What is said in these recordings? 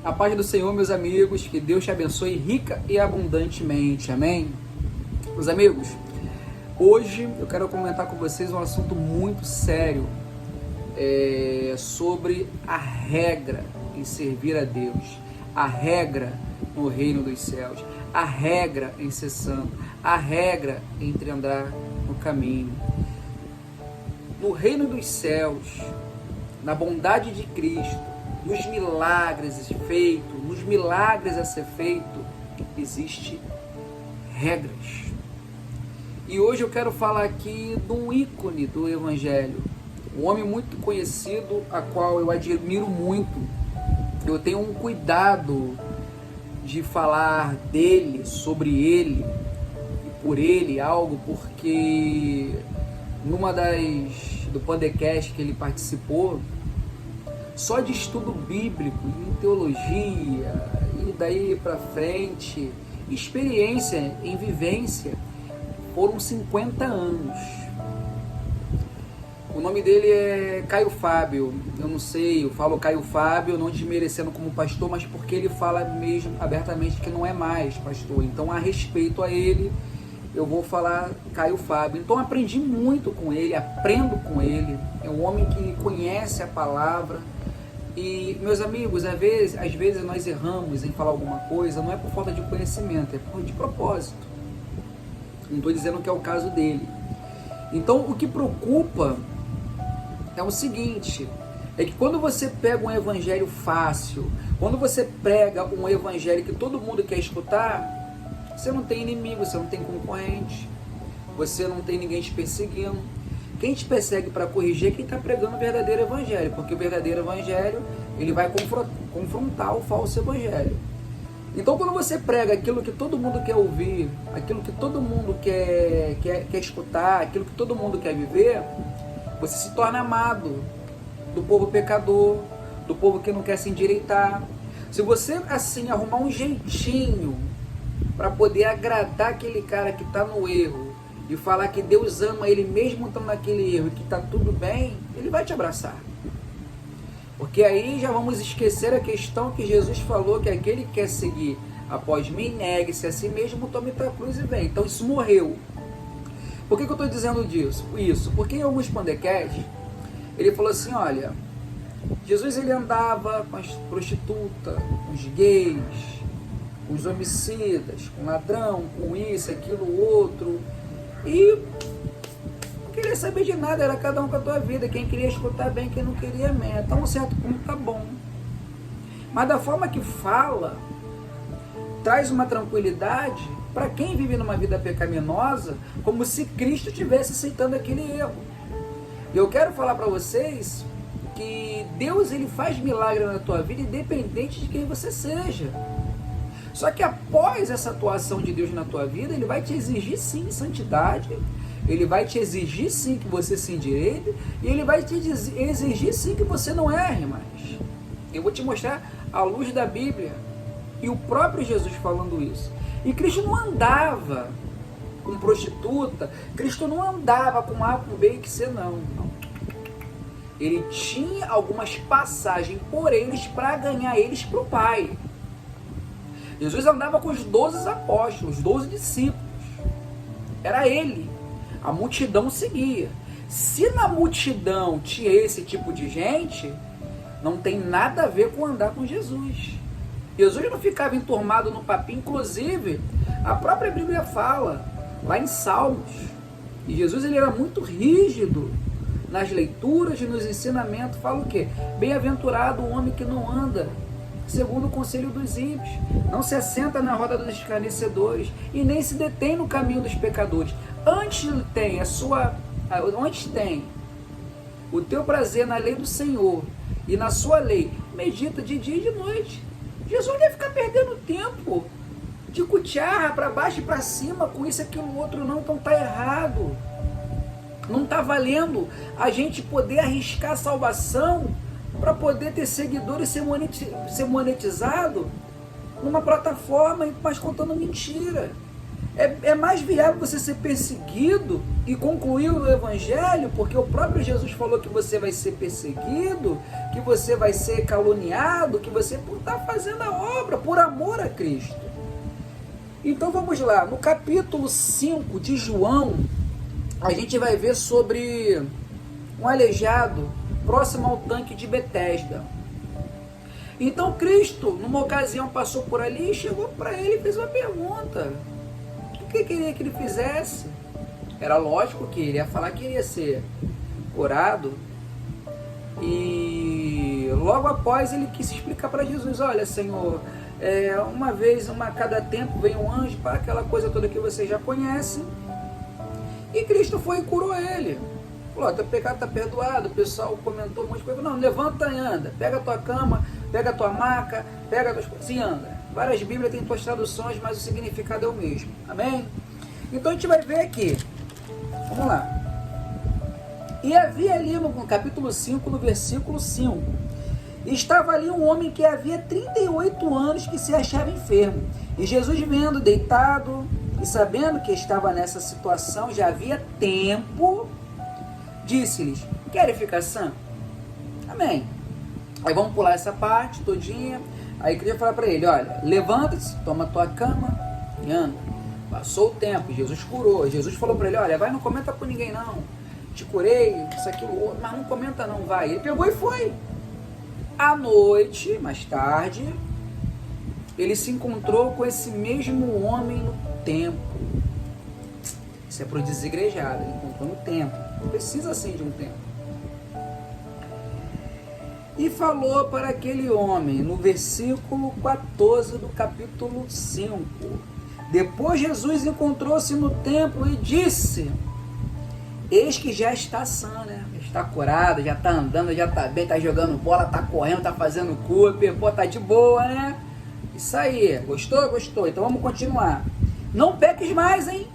A paz do Senhor, meus amigos, que Deus te abençoe rica e abundantemente, amém? Meus amigos, hoje eu quero comentar com vocês um assunto muito sério, sobre a regra em servir a Deus, a regra no reino dos céus, a regra em ser santo, a regra entre andar no caminho. No reino dos céus, na bondade de Cristo, nos milagres feitos, nos milagres a ser feito, existe regras. E hoje eu quero falar aqui de um ícone do Evangelho, um homem muito conhecido, a qual eu admiro muito. Eu tenho um cuidado de falar dele, sobre ele e por ele algo, porque do podcast que ele participou, só de estudo bíblico, em teologia e daí para frente, experiência em vivência, foram 50 anos. O nome dele é Caio Fábio. Eu não sei, eu falo Caio Fábio não desmerecendo como pastor, mas porque ele fala mesmo abertamente que não é mais pastor. Então, a respeito a ele, eu vou falar Caio Fábio. Então, aprendi muito com ele, aprendo com ele. É um homem que conhece a palavra. E, meus amigos, às vezes nós erramos em falar alguma coisa, não é por falta de conhecimento, é por de propósito. Não estou dizendo que é o caso dele. Então, o que preocupa é o seguinte, é que quando você pega um evangelho fácil, quando você prega um evangelho que todo mundo quer escutar, você não tem inimigo, você não tem concorrente, você não tem ninguém te perseguindo. Quem te persegue para corrigir é quem está pregando o verdadeiro evangelho, porque o verdadeiro evangelho, ele vai confrontar o falso evangelho. Então, quando você prega aquilo que todo mundo quer ouvir, aquilo que todo mundo quer escutar, aquilo que todo mundo quer viver, você se torna amado do povo pecador, do povo que não quer se endireitar. Se você, assim, arrumar um jeitinho para poder agradar aquele cara que está no erro, e falar que Deus ama ele mesmo estando naquele erro e que está tudo bem, ele vai te abraçar. Porque aí já vamos esquecer a questão que Jesus falou, que aquele que quer seguir após mim, negue-se a si mesmo, tome tua cruz e vem. Então isso morreu. Por que eu estou dizendo isso? Porque em alguns podcasts, ele falou assim, olha, Jesus ele andava com as prostitutas, com os gays, com os homicidas, com ladrão, com isso, aquilo, outro, e não queria saber de nada, era cada um com a tua vida, quem queria escutar bem, quem não queria bem. Então um certo ponto tá bom, mas da forma que fala, traz uma tranquilidade para quem vive numa vida pecaminosa, como se Cristo estivesse aceitando aquele erro. E eu quero falar para vocês que Deus ele faz milagre na tua vida independente de quem você seja. Só que após essa atuação de Deus na tua vida, ele vai te exigir sim santidade, ele vai te exigir sim que você se endireite, e ele vai te exigir sim que você não erre mais. Eu vou te mostrar a luz da Bíblia e o próprio Jesus falando isso. E Cristo não andava com prostituta, Cristo não andava com A, com B e com C, não. Ele tinha algumas passagens por eles para ganhar eles para o Pai. Jesus andava com os 12 apóstolos, os 12 discípulos. Era ele. A multidão seguia. Se na multidão tinha esse tipo de gente, não tem nada a ver com andar com Jesus. Jesus não ficava enturmado no papinho. Inclusive, a própria Bíblia fala, lá em Salmos, e Jesus ele era muito rígido nas leituras e nos ensinamentos. Fala o quê? Bem-aventurado o homem que não anda segundo o conselho dos ímpios, não se assenta na roda dos escarnecedores e nem se detém no caminho dos pecadores. Antes tem o teu prazer na lei do Senhor e na sua lei, medita de dia e de noite. Jesus não ia ficar perdendo tempo de cucharra para baixo e para cima com isso, aquilo, outro, não. Então tá errado. Não tá valendo a gente poder arriscar a salvação para poder ter seguidores e ser monetizado numa plataforma, mas contando mentira. É mais viável você ser perseguido e concluir o evangelho, porque o próprio Jesus falou que você vai ser perseguido, que você vai ser caluniado, que você está fazendo a obra por amor a Cristo. Então vamos lá, no capítulo 5 de João, a gente vai ver sobre um aleijado próximo ao tanque de Betesda. Então Cristo, numa ocasião, passou por ali e chegou para ele e fez uma pergunta. O que queria que ele fizesse? Era lógico que ele ia falar que iria ser curado. E logo após ele quis explicar para Jesus: olha, Senhor, uma vez, a cada tempo vem um anjo, para aquela coisa toda que você já conhece. E Cristo foi e curou ele. Falou: teu pecado está perdoado. O pessoal comentou um monte de coisa. Não, levanta e anda. Pega a tua cama, pega a tua maca, pega as tuas coisas e anda. Várias Bíblias têm suas traduções, mas o significado é o mesmo. Amém? Então a gente vai ver aqui. Vamos lá. E havia ali no capítulo 5, no versículo 5. Estava ali um homem que havia 38 anos que se achava enfermo. E Jesus, vendo deitado e sabendo que estava nessa situação, já havia tempo, disse-lhes: querem ficar sã? Amém. Aí vamos pular essa parte todinha. Aí queria falar para ele: olha, levanta-se, toma tua cama e anda. Passou o tempo, Jesus curou. Jesus falou para ele: olha, vai, não comenta com ninguém não. Te curei, isso, aquilo, outro, mas não comenta não, vai. Ele pegou e foi. À noite, mais tarde, ele se encontrou com esse mesmo homem no templo. Isso é para o desigrejado, ele encontrou no templo. Precisa assim de um templo. E falou para aquele homem, no versículo 14 do capítulo 5. Depois Jesus encontrou-se no templo e disse: eis que já está sã, né? Está curado, já está andando, já está bem, está jogando bola, está correndo, está fazendo Cooper, pô, tá de boa, né? Isso aí, gostou? Gostou. Então vamos continuar. Não peques mais, hein?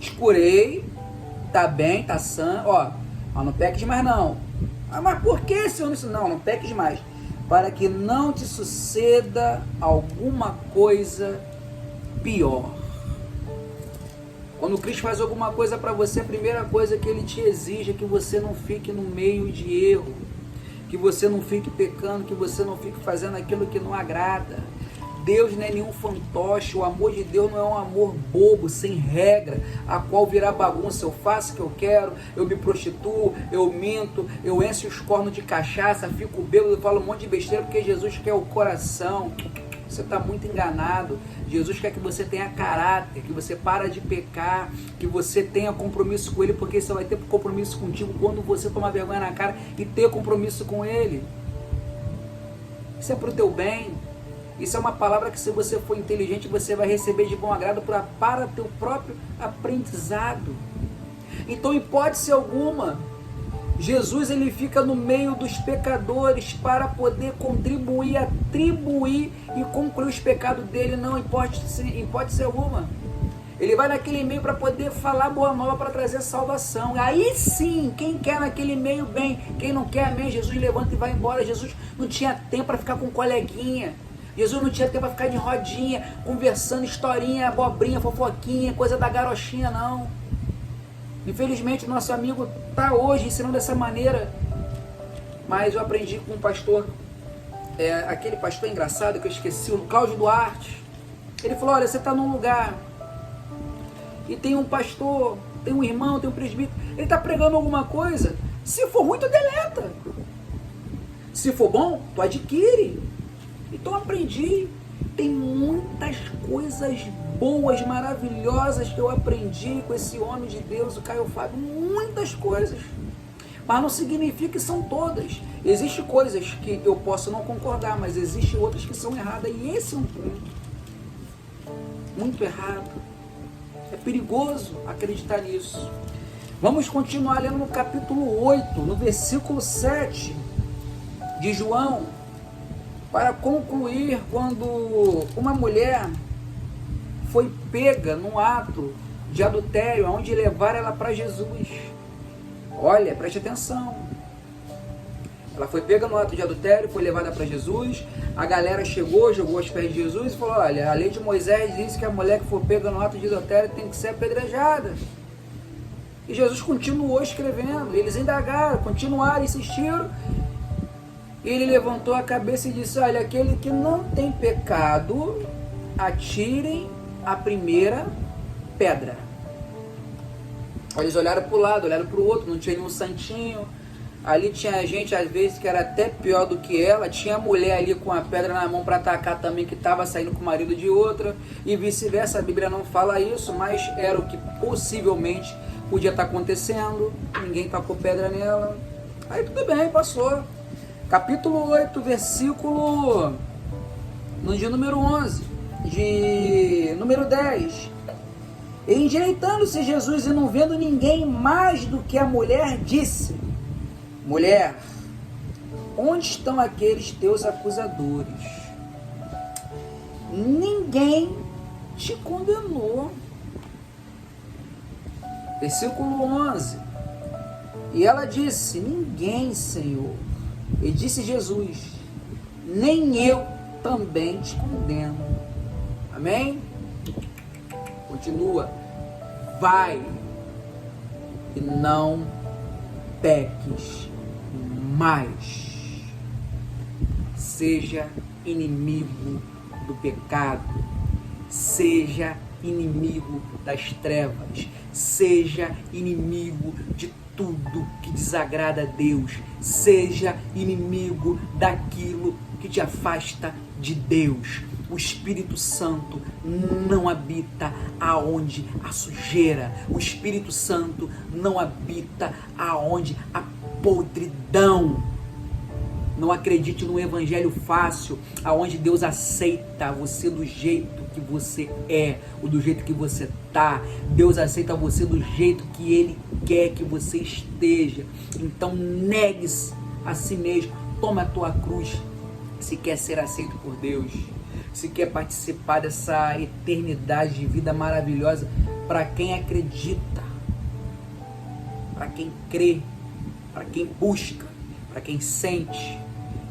Escurei, tá bem, tá sã, ó, não peques mais não. Mas por que, Senhor? Não peques mais, para que não te suceda alguma coisa pior. Quando Cristo faz alguma coisa para você, a primeira coisa que Ele te exige é que você não fique no meio de erro, que você não fique pecando, que você não fique fazendo aquilo que não agrada. Deus não é nenhum fantoche, o amor de Deus não é um amor bobo, sem regra, a qual virá bagunça. Eu faço o que eu quero, eu me prostituo, eu minto, eu encho os cornos de cachaça, fico bêbado, eu falo um monte de besteira, porque Jesus quer o coração. Você está muito enganado. Jesus quer que você tenha caráter, que você para de pecar, que você tenha compromisso com Ele, porque você vai ter compromisso contigo quando você tomar vergonha na cara e ter compromisso com Ele. Isso é para o teu bem. Isso é uma palavra que, se você for inteligente, você vai receber de bom agrado para teu próprio aprendizado. Então, em hipótese alguma, Jesus ele fica no meio dos pecadores para poder contribuir, atribuir e concluir os pecados dele, não importa em hipótese alguma. Ele vai naquele meio para poder falar boa nova, para trazer salvação. Aí sim, quem quer naquele meio, bem. Quem não quer, amém. Jesus levanta e vai embora. Jesus não tinha tempo para ficar com coleguinha. Jesus não tinha tempo para ficar de rodinha, conversando, historinha, abobrinha, fofoquinha, coisa da garochinha, não. Infelizmente, nosso amigo está hoje ensinando dessa maneira. Mas eu aprendi com um pastor, aquele pastor engraçado que eu esqueci, o Cláudio Duarte. Ele falou: olha, você está num lugar e tem um pastor, tem um irmão, tem um presbítero, ele está pregando alguma coisa. Se for ruim, tu deleta. Se for bom, tu adquire. Então eu aprendi. Tem muitas coisas boas, maravilhosas que eu aprendi com esse homem de Deus, o Caio Fábio. Muitas coisas. Mas não significa que são todas. Existem coisas que eu posso não concordar, mas existem outras que são erradas. E esse é um ponto muito errado. É perigoso acreditar nisso. Vamos continuar lendo no capítulo 8, no versículo 7 de João. Para concluir, quando uma mulher foi pega num ato de adultério, onde levaram ela para Jesus. Olha, preste atenção. Ela foi pega no ato de adultério, foi levada para Jesus. A galera chegou, jogou aos pés de Jesus e falou: olha, a lei de Moisés diz que a mulher que for pega no ato de adultério tem que ser apedrejada. E Jesus continuou escrevendo. Eles indagaram, continuaram, insistiram. Ele levantou a cabeça e disse: olha, aquele que não tem pecado, atirem a primeira pedra. Eles olharam para o lado, olharam para o outro, não tinha nenhum santinho. Ali tinha gente, às vezes, que era até pior do que ela. Tinha mulher ali com a pedra na mão para atacar também, que estava saindo com o marido de outra. E vice-versa, a Bíblia não fala isso, mas era o que possivelmente podia estar acontecendo. Ninguém tacou pedra nela. Aí tudo bem, passou. Capítulo 8, versículo no dia número 11, de número 10. E endireitando-se Jesus e não vendo ninguém mais do que a mulher, disse: mulher, onde estão aqueles teus acusadores? Ninguém te condenou. Versículo 11. E ela disse: ninguém, Senhor. E disse Jesus: nem eu também te condeno. Amém? Continua. Vai e não peques mais. Seja inimigo do pecado. Seja inimigo das trevas. Seja inimigo de tudo que desagrada a Deus. Seja inimigo daquilo que te afasta de Deus. O Espírito Santo não habita aonde há sujeira. O Espírito Santo não habita aonde há podridão. Não acredite no evangelho fácil, aonde Deus aceita você do jeito que você é, ou do jeito que você tá. Deus aceita você do jeito que Ele quer que você esteja. Então negue-se a si mesmo, toma a tua cruz, se quer ser aceito por Deus, se quer participar dessa eternidade de vida maravilhosa, para quem acredita, para quem crê, para quem busca, para quem sente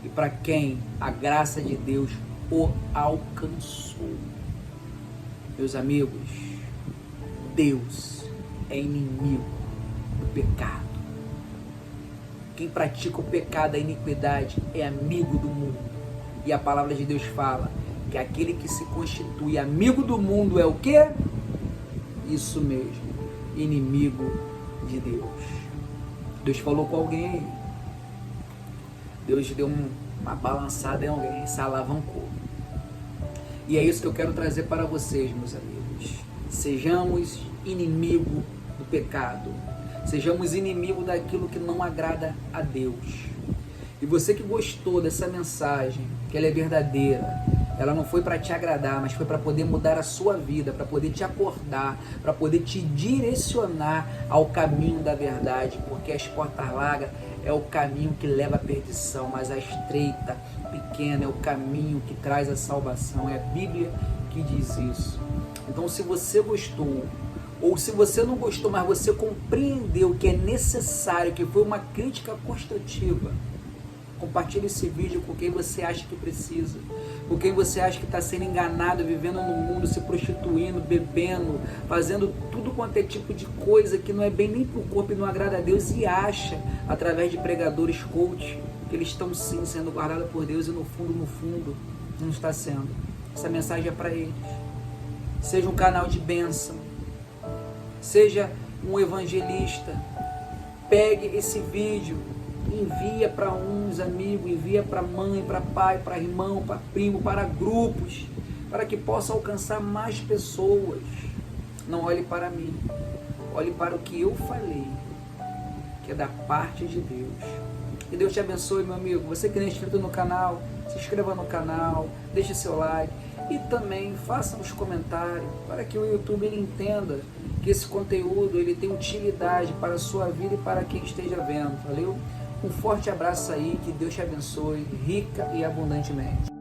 e para quem a graça de Deus o alcançou. Meus amigos, Deus é inimigo do pecado. Quem pratica o pecado, a iniquidade, é amigo do mundo. E a palavra de Deus fala que aquele que se constitui amigo do mundo é o quê? Isso mesmo, inimigo de Deus. Deus falou com alguém aí. Deus deu uma balançada em alguém, se alavancou. E é isso que eu quero trazer para vocês, meus amigos. Sejamos inimigo do pecado. Sejamos inimigo daquilo que não agrada a Deus. E você que gostou dessa mensagem, que ela é verdadeira, ela não foi para te agradar, mas foi para poder mudar a sua vida, para poder te acordar, para poder te direcionar ao caminho da verdade, porque as portas largas é o caminho que leva à perdição, mas a estreita, pequena, é o caminho que traz a salvação. É a Bíblia que diz isso. Então, se você gostou, ou se você não gostou, mas você compreendeu que é necessário, que foi uma crítica construtiva, compartilhe esse vídeo com quem você acha que precisa, com quem você acha que está sendo enganado, vivendo no mundo, se prostituindo, bebendo, fazendo tudo quanto é tipo de coisa que não é bem nem para o corpo e não agrada a Deus, e acha, através de pregadores, coach, que eles estão sim sendo guardados por Deus, e no fundo, não está sendo. Essa mensagem é para eles. Seja um canal de bênção, seja um evangelista, pegue esse vídeo, envia para uns amigos, envia para mãe, para pai, para irmão, para primo, para grupos, para que possa alcançar mais pessoas. Não olhe para mim, olhe para o que eu falei, que é da parte de Deus. Que Deus te abençoe, meu amigo. Você que não é inscrito no canal, se inscreva no canal, deixe seu like e também faça os comentários para que o YouTube ele entenda que esse conteúdo ele tem utilidade para a sua vida e para quem esteja vendo, valeu? Um forte abraço aí, que Deus te abençoe rica e abundantemente.